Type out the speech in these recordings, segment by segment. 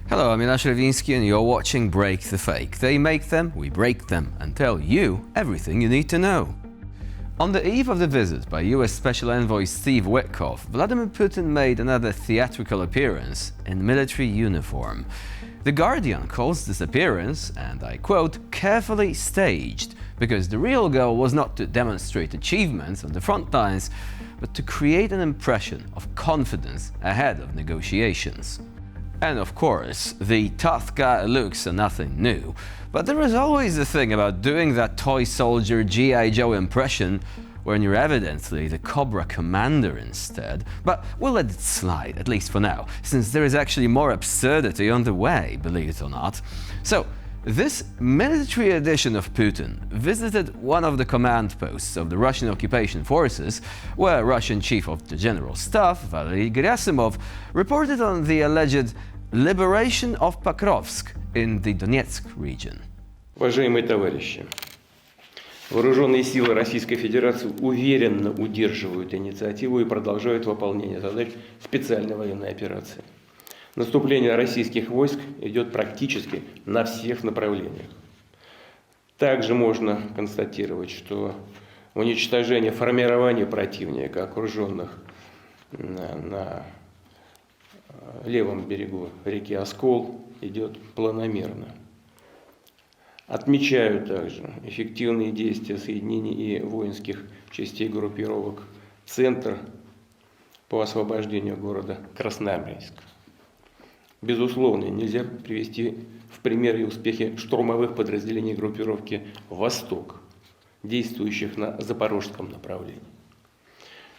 Hello, I'm Jonasz Rewiński and you're watching Break the Fake. They make them, we break them, and tell you everything you need to know. On the eve of the visit by US Special Envoy Steve Witkoff, Vladimir Putin made another theatrical appearance in military uniform. The Guardian calls this appearance, and I quote, carefully staged, because the real goal was not to demonstrate achievements on the front lines, but to create an impression of confidence ahead of negotiations. And of course, the tough guy looks are nothing new, but there is always the thing about doing that toy soldier G.I. Joe impression when you're evidently the Cobra commander instead. But we'll let it slide, at least for now, since there is actually more absurdity on the way, believe it or not. So, this military edition of Putin visited one of the command posts of the Russian occupation forces, where Russian Chief of the General Staff, Valery Gerasimov, reported on the alleged liberation of Pokrovsk in the Donetsk region. Уважаемые товарищи, вооруженные силы Российской Федерации уверенно удерживают инициативу и продолжают выполнение задач специальной военной операции. Наступление российских войск идет практически на всех направлениях. Также можно констатировать, что уничтожение формирования противника, окруженных на левом берегу реки Оскол, идет планомерно. Отмечаю также эффективные действия соединений и воинских частей группировок «Центр» по освобождению города Красноармейск. Безусловно, нельзя привести в пример и успехи штурмовых подразделений группировки «Восток», действующих на запорожском направлении.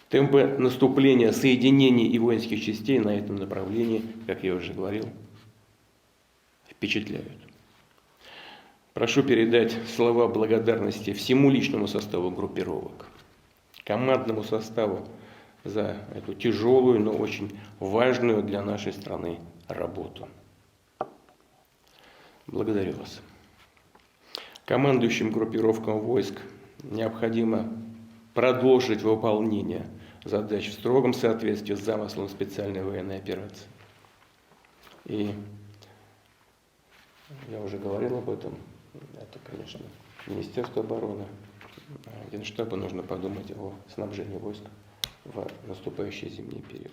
Темпы наступления соединений и воинских частей на этом направлении, как я уже говорил, впечатляют. Прошу передать слова благодарности всему личному составу группировок, командному составу за эту тяжелую, но очень важную для нашей страны работу. Благодарю вас. Командующим группировкам войск необходимо продолжить выполнение задач в строгом соответствии с замыслом специальной военной операции. И я уже говорил об этом. Это, конечно, Министерство обороны, Генштабу нужно подумать о снабжении войск в наступающий зимний период.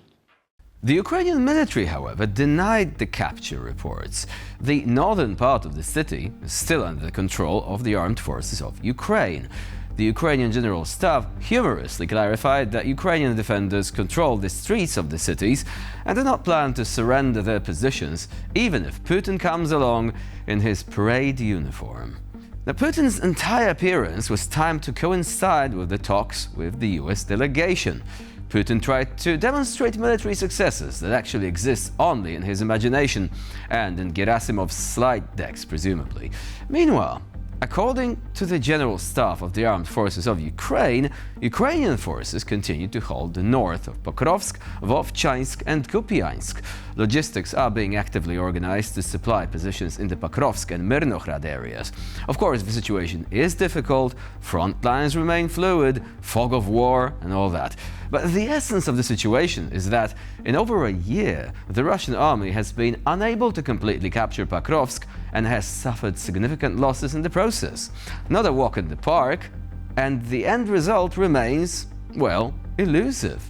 The Ukrainian military, however, denied the capture reports. The northern part of the city is still under the control of the armed forces of Ukraine. The Ukrainian General Staff humorously clarified that Ukrainian defenders control the streets of the cities and do not plan to surrender their positions, even if Putin comes along in his parade uniform. Now, Putin's entire appearance was timed to coincide with the talks with the US delegation. Putin tried to demonstrate military successes that actually exist only in his imagination and in Gerasimov's slide decks, presumably. Meanwhile, according to the General Staff of the Armed Forces of Ukraine, Ukrainian forces continue to hold the north of Pokrovsk, Vovchansk and Kupiansk. Logistics are being actively organized to supply positions in the Pokrovsk and Myrnograd areas. Of course, the situation is difficult, front lines remain fluid, fog of war and all that. But the essence of the situation is that in over a year, the Russian army has been unable to completely capture Pokrovsk and has suffered significant losses in the process. Not a walk in the park, and the end result remains, well, elusive.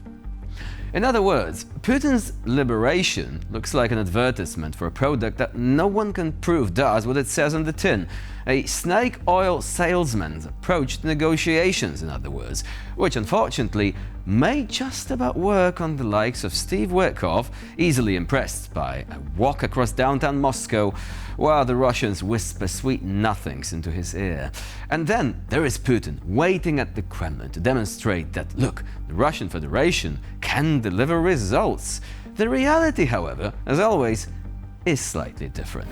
In other words, Putin's liberation looks like an advertisement for a product that no one can prove does what it says on the tin. A snake oil salesman's approach to negotiations, in other words, which unfortunately may just about work on the likes of Steve Witkoff, easily impressed by a walk across downtown Moscow while the Russians whisper sweet nothings into his ear. And then there is Putin waiting at the Kremlin to demonstrate that, look, the Russian Federation can deliver results. The reality, however, as always, is slightly different.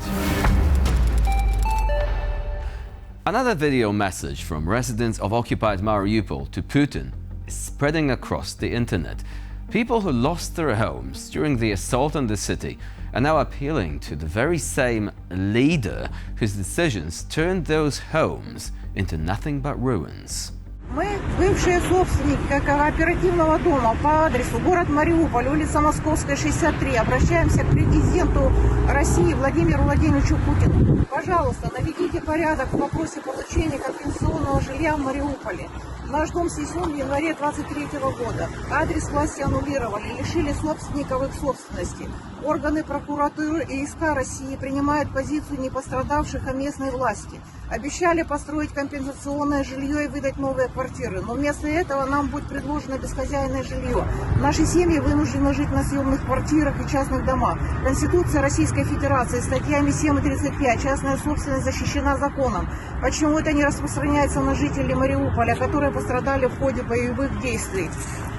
Another video message from residents of occupied Mariupol to Putin is spreading across the internet. People who lost their homes during the assault on the city are now appealing to the very same leader whose decisions turned those homes into nothing but ruins. Мы, бывшие собственники кооперативного дома по адресу город Мариуполь, улица Московская, 63, обращаемся к президенту России Владимиру Владимировичу Путину. Пожалуйста, наведите порядок в вопросе получения компенсационного жилья в Мариуполе. Наш дом снесен в январе 23 года. Адрес власти аннулировали, лишили собственников их собственности. Органы прокуратуры и СК России принимают позицию не пострадавших, а местной власти. Обещали построить компенсационное жилье и выдать новые квартиры, но вместо этого нам будет предложено бесхозяйное жилье. Наши семьи вынуждены жить на съемных квартирах и частных домах. Конституция Российской Федерации статьями 7 и 35 частная собственность защищена законом. Почему это не распространяется на жителей Мариуполя, которые пострадали в ходе боевых действий?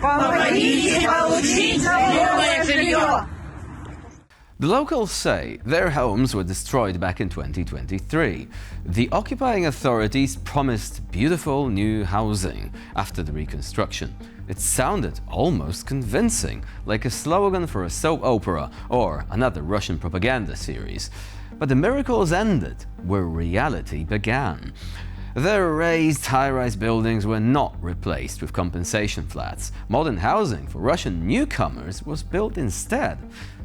Помогите получить новое жилье! The locals say their homes were destroyed back in 2023. The occupying authorities promised beautiful new housing after the reconstruction. It sounded almost convincing, like a slogan for a soap opera or another Russian propaganda series. But the miracles ended where reality began. Their raised high-rise buildings were not replaced with compensation flats. Modern housing for Russian newcomers was built instead.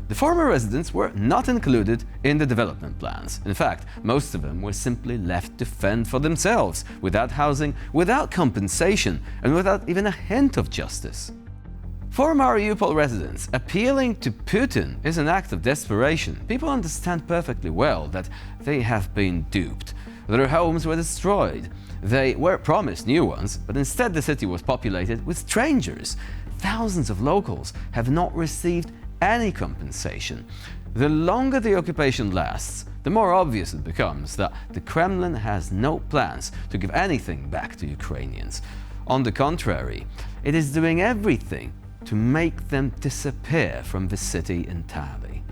The former residents were not included in the development plans. In fact, most of them were simply left to fend for themselves, without housing, without compensation, and without even a hint of justice. For Mariupol residents, appealing to Putin is an act of desperation. People understand perfectly well that they have been duped. Their homes were destroyed. They were promised new ones, but instead the city was populated with strangers. Thousands of locals have not received any compensation. The longer the occupation lasts, the more obvious it becomes that the Kremlin has no plans to give anything back to Ukrainians. On the contrary, it is doing everything to make them disappear from the city entirely.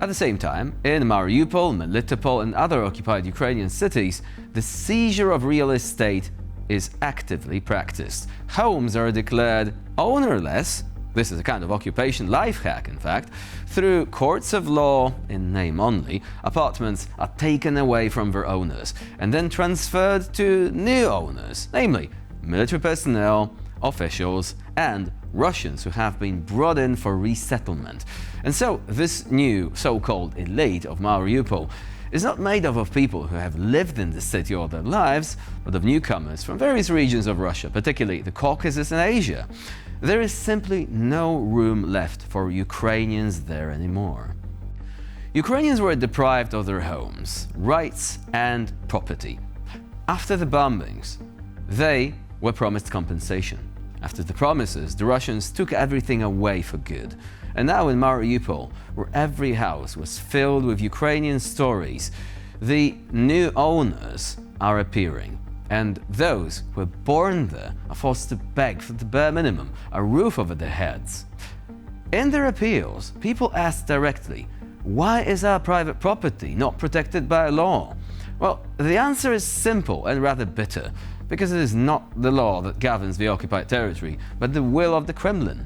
At the same time, in Mariupol, Melitopol and other occupied Ukrainian cities, the seizure of real estate is actively practiced. Homes are declared ownerless. This is a kind of occupation life hack, in fact. Through courts of law, in name only, apartments are taken away from their owners and then transferred to new owners, namely military personnel, officials, and Russians who have been brought in for resettlement. And so this new so-called elite of Mariupol is not made up of people who have lived in the city all their lives, but of newcomers from various regions of Russia, particularly the Caucasus and Asia. There is simply no room left for Ukrainians there anymore. Ukrainians were deprived of their homes, rights, and property. After the bombings, they were promised compensation. After the promises, the Russians took everything away for good. And now in Mariupol, where every house was filled with Ukrainian stories, the new owners are appearing. And those who were born there are forced to beg for the bare minimum, a roof over their heads. In their appeals, people ask directly, why is our private property not protected by law? Well, the answer is simple and rather bitter, because it is not the law that governs the occupied territory, but the will of the Kremlin.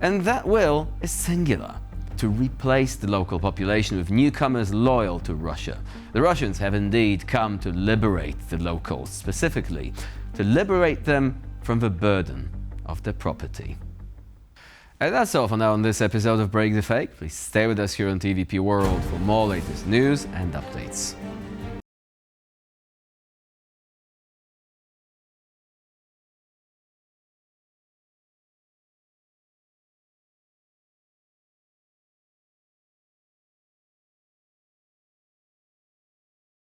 And that will is singular: to replace the local population with newcomers loyal to Russia. The Russians have indeed come to liberate the locals, specifically to liberate them from the burden of their property. And that's all for now on this episode of Break the Fake. Please stay with us here on TVP World for more latest news and updates.